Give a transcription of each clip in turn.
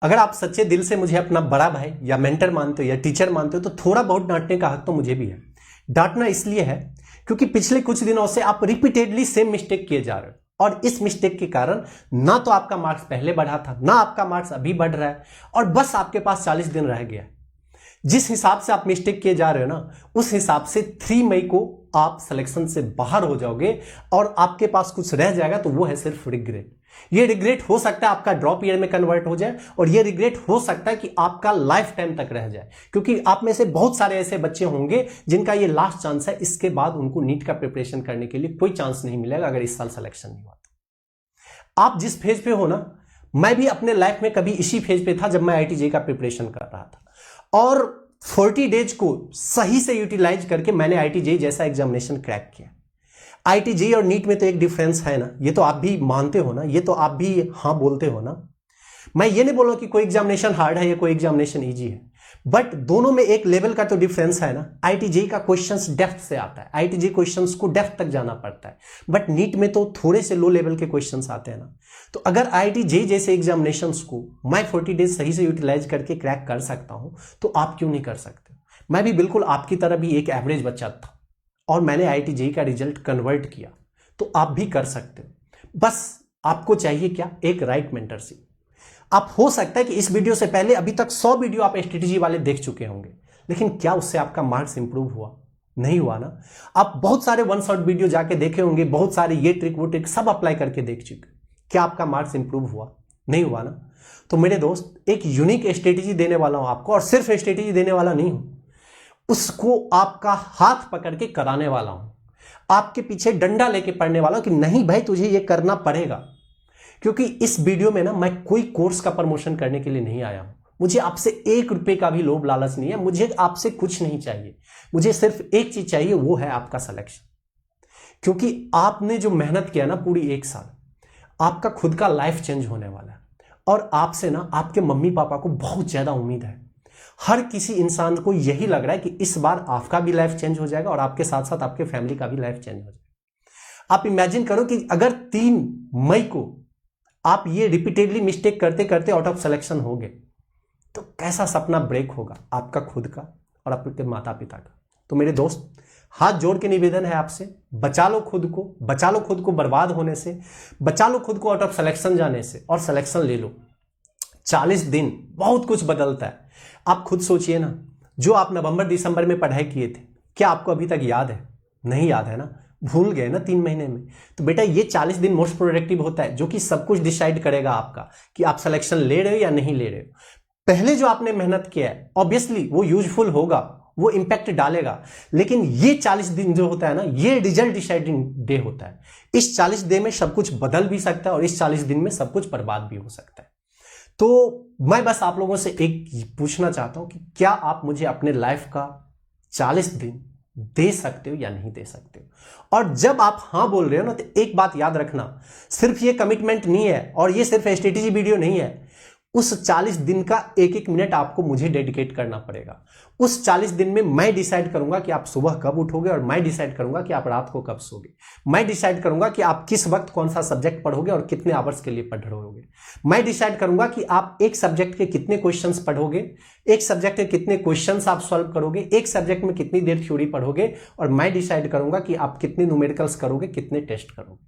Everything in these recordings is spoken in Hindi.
अगर आप सच्चे दिल से मुझे अपना बड़ा भाई या मेंटर मानते हो या टीचर मानते हो तो थोड़ा बहुत डांटने का हक तो मुझे भी है। डांटना इसलिए है क्योंकि पिछले कुछ दिनों से आप रिपीटेडली सेम मिस्टेक किए जा रहे हो और इस मिस्टेक के कारण ना तो आपका मार्क्स पहले बढ़ा था ना आपका मार्क्स अभी बढ़ रहा है और बस आपके पास 40 दिन रह गया है। जिस हिसाब से आप मिस्टेक किए जा रहे हो ना उस हिसाब से 3 मई को आप सिलेक्शन से बाहर हो जाओगे और आपके पास कुछ रह जाएगा तो वो है सिर्फ रिग्रेट। ये रिग्रेट हो सकता है आपका ड्रॉप ईयर में कन्वर्ट हो जाए और ये रिग्रेट हो सकता है कि आपका लाइफ टाइम तक रह जाए, क्योंकि आप में से बहुत सारे ऐसे बच्चे होंगे जिनका ये लास्ट चांस है। इसके बाद उनको नीट का प्रिपरेशन करने के लिए कोई चांस नहीं मिलेगा अगर इस साल सिलेक्शन नहीं हुआ तो। आप जिस फेज पे हो ना, मैं भी अपने लाइफ में कभी इसी फेज पे था जब मैं IIT का प्रिपरेशन कर रहा था और 40 डेज को सही से यूटिलाइज करके मैंने IIT जैसा एग्जामिनेशन क्रैक किया। IIT और नीट में तो एक डिफरेंस है ना, ये तो आप भी मानते हो ना, ये तो आप भी हाँ बोलते हो ना। मैं ये नहीं बोल रहा कि कोई एग्जामिनेशन हार्ड है या कोई एग्जामिनेशन इजी है, बट दोनों में एक लेवल का तो डिफरेंस है ना। IIT का क्वेश्चंस डेप्थ से आता है, IIT क्वेश्चंस को डेप्थ तक जाना पड़ता है, बट नीट में तो थोड़े से लो लेवल के क्वेश्चंस आते हैं ना। तो अगर IIT जैसे एग्जामिनेशंस को मैं 40 डेज सही से यूटिलाइज करके क्रैक कर सकता हूं तो आप क्यों नहीं कर सकते। मैं भी बिल्कुल आपकी तरह भी एक एवरेज बच्चा था और मैंने IIT का रिजल्ट कन्वर्ट किया, तो आप भी कर सकते हो। बस आपको चाहिए क्या, एक राइट मेंटरशिप। आप हो सकता है कि इस वीडियो से पहले अभी तक 100 वीडियो आप स्ट्रेटेजी वाले देख चुके होंगे, लेकिन क्या उससे आपका मार्क्स इंप्रूव हुआ? नहीं हुआ ना। आप बहुत सारे वन शॉट वीडियो जाके देखे होंगे, बहुत सारे ये ट्रिक वो ट्रिक सब अप्लाई करके देख चुके, क्या आपका मार्क्स इंप्रूव हुआ? नहीं हुआ ना। तो मेरे दोस्त, एक यूनिक स्ट्रेटेजी देने वाला हूं आपको, और सिर्फ स्ट्रेटेजी देने वाला नहीं हूं, उसको आपका हाथ पकड़ के कराने वाला हूं, आपके पीछे डंडा लेके पढ़ने वाला हूं कि नहीं भाई तुझे ये करना पड़ेगा। क्योंकि इस वीडियो में ना मैं कोई कोर्स का प्रमोशन करने के लिए नहीं आया हूं, मुझे आपसे 1 रुपए का भी लोभ लालच नहीं है, मुझे आपसे कुछ नहीं चाहिए, मुझे सिर्फ एक चीज चाहिए, वो है आपका सिलेक्शन। क्योंकि आपने जो मेहनत किया ना पूरी 1 साल, आपका खुद का लाइफ चेंज होने वाला है और आपसे ना आपके मम्मी पापा को बहुत ज्यादा उम्मीद है। हर किसी इंसान को यही लग रहा है कि इस बार आपका भी लाइफ चेंज हो जाएगा और आपके साथ साथ आपके फैमिली का भी लाइफ चेंज हो जाएगा। आप इमेजिन करो कि अगर 3 मई को आप ये रिपीटेडली मिस्टेक करते करते आउट ऑफ सिलेक्शन हो गए तो कैसा सपना ब्रेक होगा आपका खुद का और आपके माता पिता का। तो मेरे दोस्त, हाथ जोड़ के निवेदन है आपसे, बचा लो खुद को, बचा लो खुद को बर्बाद होने से, बचा लो खुद को आउट ऑफ सिलेक्शन जाने से और सिलेक्शन ले लो। 40 दिन बहुत कुछ बदलता है। आप खुद सोचिए ना, जो आप नवंबर दिसंबर में पढ़ाई किए थे, क्या आपको अभी तक याद है? नहीं याद है ना, भूल गए ना 3 महीने में। तो बेटा ये 40 दिन मोस्ट प्रोडक्टिव होता है, जो कि सब कुछ डिसाइड करेगा आपका कि आप सिलेक्शन ले रहे हो या नहीं ले रहे हो। पहले जो आपने मेहनत किया है ऑब्वियसली वो यूजफुल होगा, वो इंपैक्ट डालेगा, लेकिन ये 40 दिन जो होता है ना, ये रिजल्ट डिसाइडिंग डे होता है। इस 40 दिन में सब कुछ बदल भी सकता है और इस 40 दिन में सब कुछ बर्बाद भी हो सकता है। तो मैं बस आप लोगों से एक पूछना चाहता हूं कि क्या आप मुझे अपने लाइफ का 40 दिन दे सकते हो या नहीं दे सकते हो। और जब आप हां बोल रहे हो ना, तो एक बात याद रखना, सिर्फ ये कमिटमेंट नहीं है और ये सिर्फ स्ट्रेटेजी वीडियो नहीं है, उस 40 दिन का एक एक मिनट आपको मुझे डेडिकेट करना पड़ेगा। उस 40 दिन में मैं डिसाइड करूंगा कि आप सुबह कब उठोगे और मैं डिसाइड करूंगा कि आप रात को कब सोगे। मैं डिसाइड करूंगा कि आप किस वक्त कौन सा सब्जेक्ट पढ़ोगे और कितने आवर्स के लिए पढ़ रहे होगे। मैं डिसाइड करूंगा कि आप एक सब्जेक्ट के कितने क्वेश्चंस पढ़ोगे, एक सब्जेक्ट के कितने क्वेश्चंस आप सॉल्व करोगे, एक सब्जेक्ट में कितनी देर थ्योरी पढ़ोगे, और मैं डिसाइड करूंगा कि आप कितने न्यूमेरिकल्स करोगे, कितने टेस्ट करोगे।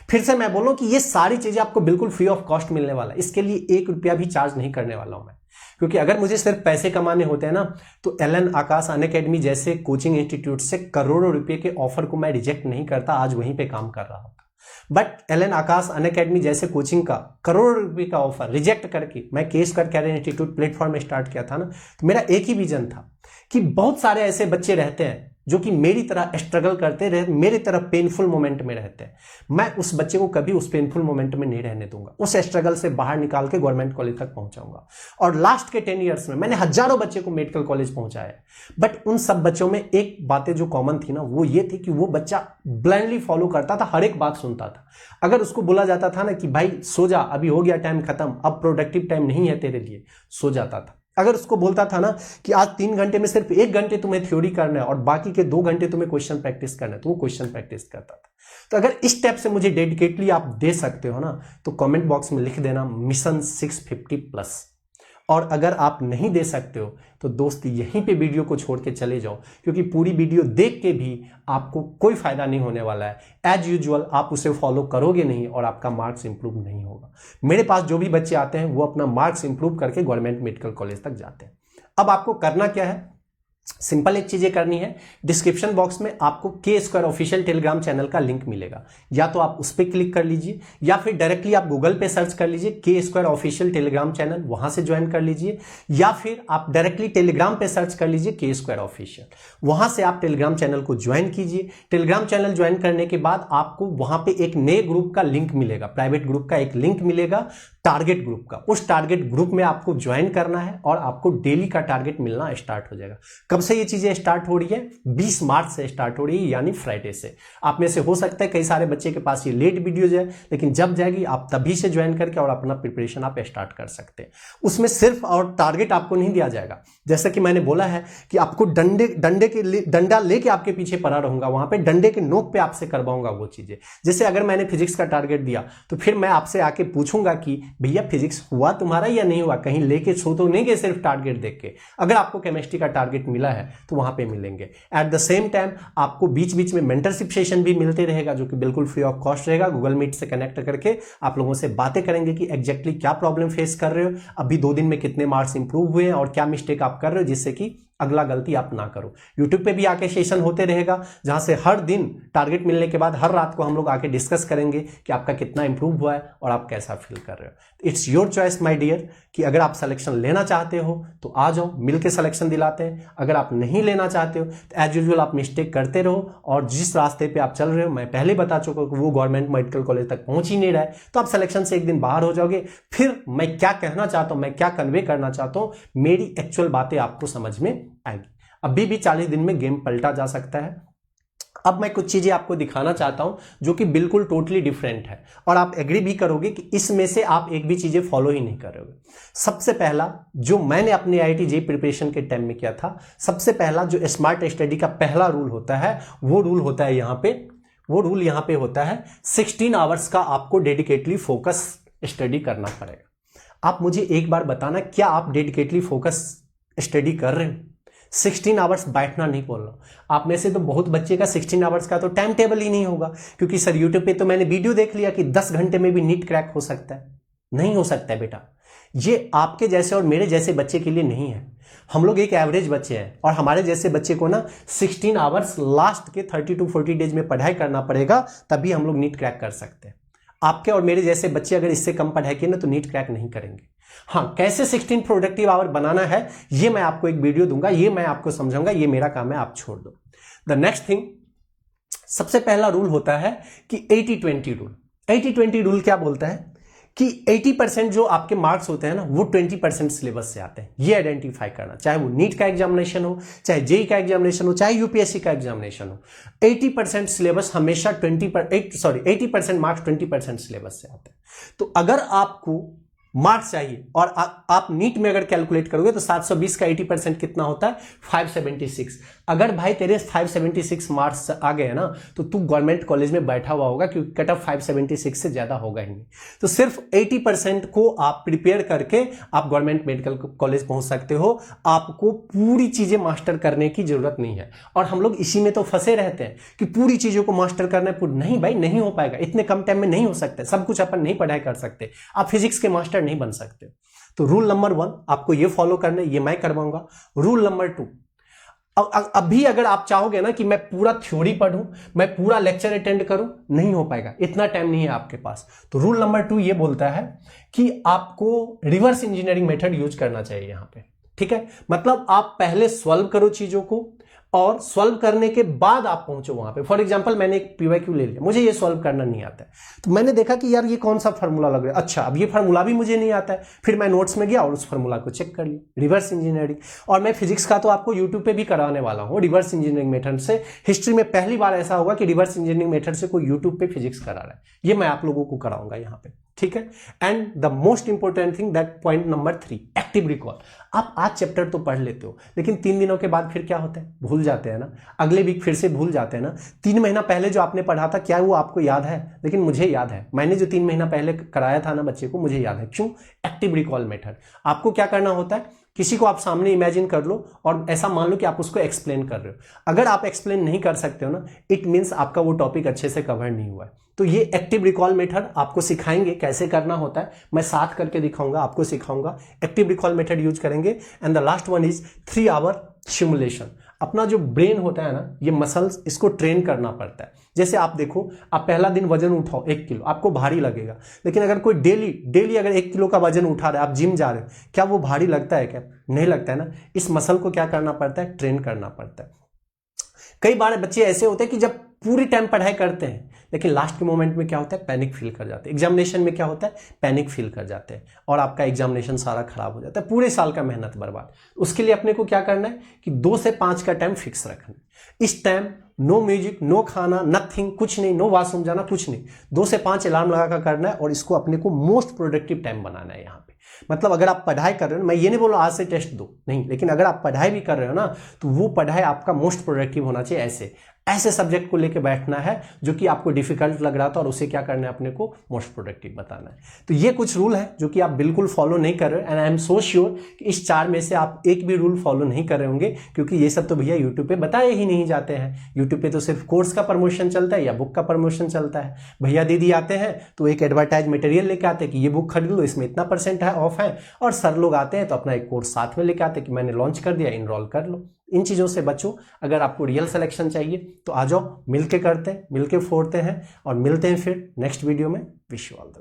फिर से मैं बोलूं कि ये सारी चीजें आपको बिल्कुल फ्री ऑफ कॉस्ट मिलने वाला है, इसके लिए 1 रुपया भी चार्ज नहीं करने वाला हूं मैं। क्योंकि अगर मुझे सिर्फ पैसे कमाने होते हैं ना, तो एलन आकाश अनअकैडमी जैसे कोचिंग इंस्टीट्यूट से करोड़ों रुपए के ऑफर को मैं रिजेक्ट नहीं करता, आज वहीं पे काम कर रहा होता। बट एलन आकाश अनअकैडमी जैसे कोचिंग का करोड़ों रुपए का ऑफर रिजेक्ट करके मैं केस कर कैरियर इंस्टीट्यूट प्लेटफॉर्म में स्टार्ट किया था ना, तो मेरा एक ही विजन था कि बहुत सारे ऐसे बच्चे रहते हैं जो कि मेरी तरह स्ट्रगल करते रहे, मेरी तरह पेनफुल मोमेंट में रहते हैं। मैं उस बच्चे को कभी उस पेनफुल मोमेंट में नहीं रहने दूंगा, उस स्ट्रगल से बाहर निकाल के गवर्नमेंट कॉलेज तक पहुंचाऊंगा। और लास्ट के 10 ईयर्स में मैंने हजारों बच्चे को मेडिकल कॉलेज पहुंचाया है, बट उन सब बच्चों में एक बातें जो कॉमन थी ना, वो ये थी कि वो बच्चा ब्लाइंडली फॉलो करता था, हर एक बात सुनता था। अगर उसको बोला जाता था ना कि भाई सो जा, अभी हो गया टाइम खत्म, अब प्रोडक्टिव टाइम नहीं है तेरे लिए, सो जाता था। अगर उसको बोलता था ना कि आज 3 घंटे में सिर्फ 1 घंटे तुम्हें थ्योरी करना है और बाकी के 2 घंटे तुम्हें क्वेश्चन प्रैक्टिस करना है, तो वो क्वेश्चन प्रैक्टिस करता था। तो अगर इस टाइप से मुझे डेडिकेटली आप दे सकते हो ना, तो कमेंट बॉक्स में लिख देना मिशन 650 प्लस। और अगर आप नहीं दे सकते हो तो दोस्त यहीं पे वीडियो को छोड़ के चले जाओ, क्योंकि पूरी वीडियो देख के भी आपको कोई फायदा नहीं होने वाला है। एज यूजुअल आप उसे फॉलो करोगे नहीं और आपका मार्क्स इंप्रूव नहीं होगा। मेरे पास जो भी बच्चे आते हैं वो अपना मार्क्स इंप्रूव करके गवर्नमेंट मेडिकल कॉलेज तक जाते हैं। अब आपको करना क्या है, सिंपल एक चीजें करनी है। डिस्क्रिप्शन बॉक्स में आपको K² ऑफिशियल टेलीग्राम चैनल का लिंक मिलेगा, या तो आप उस पर क्लिक कर लीजिए या फिर डायरेक्टली आप गूगल पे सर्च कर लीजिए K² ऑफिशियल टेलीग्राम चैनल, वहां से ज्वाइन कर लीजिए, या फिर आप डायरेक्टली टेलीग्राम पे सर्च कर लीजिए K² ऑफिशियल, वहां से आप टेलीग्राम चैनल को ज्वाइन कीजिए। टेलीग्राम चैनल ज्वाइन करने के बाद आपको वहां पे एक नए ग्रुप का लिंक मिलेगा, प्राइवेट ग्रुप का एक लिंक मिलेगा, टारगेट ग्रुप का। उस टारगेट ग्रुप में आपको ज्वाइन करना है और आपको डेली का टारगेट मिलना स्टार्ट हो जाएगा। कब से ये चीजें स्टार्ट हो रही है? 20 मार्च से स्टार्ट हो रही है, यानी फ्राइडे से। आप में से हो सकता है कई सारे बच्चे के पास ये लेट वीडियो जाए, लेकिन जब जाएगी आप तभी से ज्वाइन करके और अपना प्रिपरेशन आप स्टार्ट कर सकते हैं। उसमें सिर्फ और टारगेट आपको नहीं दिया जाएगा, जैसा कि मैंने बोला है कि आपको डंडा लेके आपके पीछे पड़ा रहूंगा, वहां पे डंडे के नोक पे आपसे करवाऊंगा वो चीजें। जैसे अगर मैंने फिजिक्स का टारगेट दिया तो फिर मैं आपसे आके पूछूंगा कि भैया फिजिक्स हुआ तुम्हारा या नहीं हुआ, कहीं लेके छो तो नहीं गए सिर्फ टारगेट देख के। अगर आपको केमिस्ट्री का टारगेट मिला है तो वहां पे मिलेंगे। एट द सेम टाइम आपको बीच बीच में मेंटरशिप सेशन भी मिलते रहेगा, जो कि बिल्कुल फ्री ऑफ कॉस्ट रहेगा। गूगल मीट से कनेक्ट करके आप लोगों से बातें करेंगे कि एग्जैक्टली क्या प्रॉब्लम फेस कर रहे हो, अभी 2 दिन में कितने मार्क्स इंप्रूव हुए हैं और क्या मिस्टेक आप कर रहे हो, जिससे कि अगला गलती आप ना करो। यूट्यूब पे भी आके सेशन होते रहेगा, जहां से हर दिन टारगेट मिलने के बाद हर रात को हम लोग आके डिस्कस करेंगे कि आपका कितना इंप्रूव हुआ है और आप कैसा फील कर रहे हो। It's your choice my dear, कि अगर आप सिलेक्शन लेना चाहते हो तो आ जाओ, मिलके सिलेक्शन दिलाते हैं। अगर आप नहीं लेना चाहते हो तो एज यूजुअल आप मिस्टेक करते रहो, और जिस रास्ते पे आप चल रहे हो मैं पहले बता चुका हूं कि वो गवर्नमेंट मेडिकल कॉलेज तक पहुंच ही नहीं रहा है, तो आप सिलेक्शन से एक दिन बाहर हो जाओगे। फिर मैं क्या कहना चाहता हूं, मैं क्या कन्वे करना चाहता हूं, मेरी एक्चुअल बातें आपको समझ में आएगी। अभी भी 40 दिन में गेम पलटा जा सकता है। अब मैं कुछ चीजें आपको दिखाना चाहता हूं जो कि बिल्कुल टोटली डिफरेंट है, और आप एग्री भी करोगे कि इसमें से आप एक भी चीजें फॉलो ही नहीं कर रहे हो। सबसे पहला जो मैंने अपने IIT JEE प्रिपरेशन के टाइम में किया था, सबसे पहला जो स्मार्ट स्टडी का पहला रूल होता है वो रूल होता है यहाँ पे होता है 16 आवर्स का आपको डेडिकेटली फोकस स्टडी करना पड़ेगा। आप मुझे एक बार बताना, क्या आप डेडिकेटली फोकस स्टडी कर रहे हो? 16 आवर्स बैठना नहीं बोल रहा। आप में से तो बहुत बच्चे का 16 आवर्स का तो टाइम टेबल ही नहीं होगा, क्योंकि सर यूट्यूब पे तो मैंने वीडियो देख लिया कि 10 घंटे में भी नीट क्रैक हो सकता है। नहीं हो सकता है बेटा, ये आपके जैसे और मेरे जैसे बच्चे के लिए नहीं है। हम लोग एक एवरेज बच्चे हैं, और हमारे जैसे बच्चे को ना 16 आवर्स लास्ट के 30 to 40 डेज में पढ़ाई करना पड़ेगा, तभी हम लोग नीट क्रैक कर सकते हैं। आपके और मेरे जैसे बच्चे अगर इससे कम पढ़ाई किए ना तो नीट क्रैक नहीं करेंगे। हाँ, कैसे 16 प्रोडक्टिव आवर बनाना है ये मैं आपको एक वीडियो दूंगा, ये मैं आपको समझाऊंगा, ये मेरा काम है, आप छोड़ दो। द नेक्स्ट थिंग, सबसे पहला रूल होता है कि 80-20 रूल। 80-20 रूल क्या बोलता है कि 80% जो आपके मार्क्स होते हैं ना वो 20% सिलेबस से आते हैं। ये आइडेंटिफाई करना, चाहे वो नीट का एग्जामिनेशन हो, चाहे जेई का एग्जामिनेशन हो, चाहे यूपीएससी का एग्जामिनेशन हो, 80% सिलेबस हमेशा 80% मार्क्स 20% सिलेबस से आते हैं। तो अगर आपको मार्क्स चाहिए और आप नीट में अगर कैलकुलेट करोगे तो 720 का 80% कितना होता है? 576। अगर भाई तेरे 576 मार्क्स आ गए ना तो तू गवर्नमेंट कॉलेज में बैठा हुआ होगा, क्योंकि कट ऑफ 576 से ज्यादा होगा ही नहीं। तो सिर्फ 80% को आप प्रिपेयर करके आप गवर्नमेंट मेडिकल कॉलेज पहुंच सकते हो। आपको पूरी चीजें मास्टर करने की जरूरत नहीं है, और हम लोग इसी में तो फंसे रहते हैं कि पूरी चीजों को मास्टर करना है। नहीं भाई, नहीं हो पाएगा, इतने कम टाइम में नहीं हो सकता, सब कुछ अपन नहीं पढ़ाई कर सकते। आप फिजिक्स के मास्टर नहीं बन सकते। तो रूल नंबर 1 आपको ये फॉलो करना है, ये मैं करवाऊंगा। रूल नंबर 2, अभी अगर आप चाहोगे ना कि मैं पूरा थ्योरी पढ़ूं, मैं पूरा लेक्चर अटेंड करूं, नहीं हो पाएगा, इतना टाइम नहीं है आपके पास। तो रूल नंबर 2 ये बोलता है कि आपको रिवर्स इंजीनियरिंग मेथड यूज करना चाहिए यहां पे। ठीक है, मतलब आप पहले सॉल्व करो चीजों को, और सॉल्व करने के बाद आप पहुंचो वहां पे। फॉर एग्जांपल मैंने एक PYQ ले लिया, मुझे ये सॉल्व करना नहीं आता है, तो मैंने देखा कि यार ये कौन सा फार्मूला लग रहा है, अच्छा अब ये फार्मूला भी मुझे नहीं आता है, फिर मैं नोट्स में गया और उस फार्मूला को चेक कर लिया। Reverse engineering. और मैं फिजिक्स का तो आपको यूट्यूब पे भी कराने वाला हूँ रिवर्स इंजीनियरिंग मेथड से। हिस्ट्री में पहली बार ऐसा होगा कि रिवर्स इंजीनियरिंग मेथड से कोई यूट्यूब पे फिजिक्स करा रहा है, ये मैं आप लोगों को कराऊंगा यहाँ पे। ठीक है। And the most important thing that point number 3, active recall. आप आज चैप्टर तो पढ़ लेते हो, लेकिन 3 दिनों के बाद फिर क्या होता है, भूल जाते हैं ना, अगले वीक फिर से भूल जाते हैं ना। 3 महीना पहले जो आपने पढ़ा था क्या वो आपको याद है? लेकिन मुझे याद है, मैंने जो 3 महीना पहले कराया था ना बच्चे को, मुझे याद है। क्यों? Active recall method. आपको क्या करना होता है, किसी को आप सामने इमेजिन कर लो और ऐसा मान लो कि आप उसको एक्सप्लेन कर रहे हो। अगर आप एक्सप्लेन नहीं कर सकते हो ना, इट मीन्स आपका वो टॉपिक अच्छे से कवर नहीं हुआ है। तो ये एक्टिव रिकॉल मेथड आपको सिखाएंगे कैसे करना होता है, मैं साथ करके दिखाऊंगा, आपको सिखाऊंगा। एक्टिव रिकॉल मेथड यूज करेंगे। And the last one is 3 hour simulation. अपना जो ब्रेन होता है ना, ये मसल्स, इसको ट्रेन करना पड़ता है। जैसे आप देखो, आप पहला दिन वजन उठाओ 1 किलो, आपको भारी लगेगा, लेकिन अगर कोई डेली अगर 1 किलो का वजन उठा रहा है, आप जिम जा रहे हो, क्या वो भारी लगता है? क्या नहीं लगता है ना। इस मसल को क्या करना पड़ता है, ट्रेन करना पड़ता है। कई बार बच्चे ऐसे होते हैं कि जब पूरी टाइम पढ़ाई करते हैं, लेकिन लास्ट के मोमेंट में क्या होता है, पैनिक फील कर जाते हैं। एग्जामिनेशन में क्या होता है, पैनिक फील कर जाते हैं और आपका एग्जामिनेशन सारा खराब हो जाता है, पूरे साल का मेहनत बर्बाद। उसके लिए अपने को क्या करना है कि 2 से 5 का टाइम फिक्स रखना है। इस टाइम नो म्यूजिक, नो खाना, नथिंग, कुछ नहीं, नो वॉशरूम जाना, कुछ नहीं। 2 से 5 अलार्म लगा कर करना है और इसको अपने को मोस्ट प्रोडक्टिव टाइम बनाना है यहाँ पे। मतलब अगर आप पढ़ाई कर रहे हो, मैं ये नहीं बोल रहा आज से टेस्ट दो, नहीं, लेकिन अगर आप पढ़ाई भी कर रहे हो ना, तो वो पढ़ाई आपका मोस्ट प्रोडक्टिव होना चाहिए। ऐसे सब्जेक्ट को लेके बैठना है जो कि आपको डिफिकल्ट लग रहा था और उसे क्या करना है, अपने को मोस्ट प्रोडक्टिव बताना है। तो ये कुछ रूल है जो कि आप बिल्कुल फॉलो नहीं कर रहे हो। And I am so sure कि इस 4 में से आप एक भी रूल फॉलो नहीं कर रहे होंगे, क्योंकि ये सब तो भैया यूट्यूब पे बताए ही नहीं जाते हैं। यूट्यूब पे तो सिर्फ कोर्स का प्रमोशन चलता है या बुक का प्रमोशन चलता है। भैया दीदी आते हैं तो एक एडवर्टाइज मटेरियल लेके आते हैं कि ये बुक खरीद लो, इसमें इतना % है, ऑफ है। और सर लोग आते हैं तो अपना एक कोर्स साथ में लेके आते हैं कि मैंने लॉन्च कर दिया, इनरोल कर लो। इन चीज़ों से बचो। अगर आपको रियल सिलेक्शन चाहिए तो आ जाओ, मिलके करते हैं, मिलके फोड़ते हैं और मिलते हैं फिर नेक्स्ट वीडियो में। Wish you all the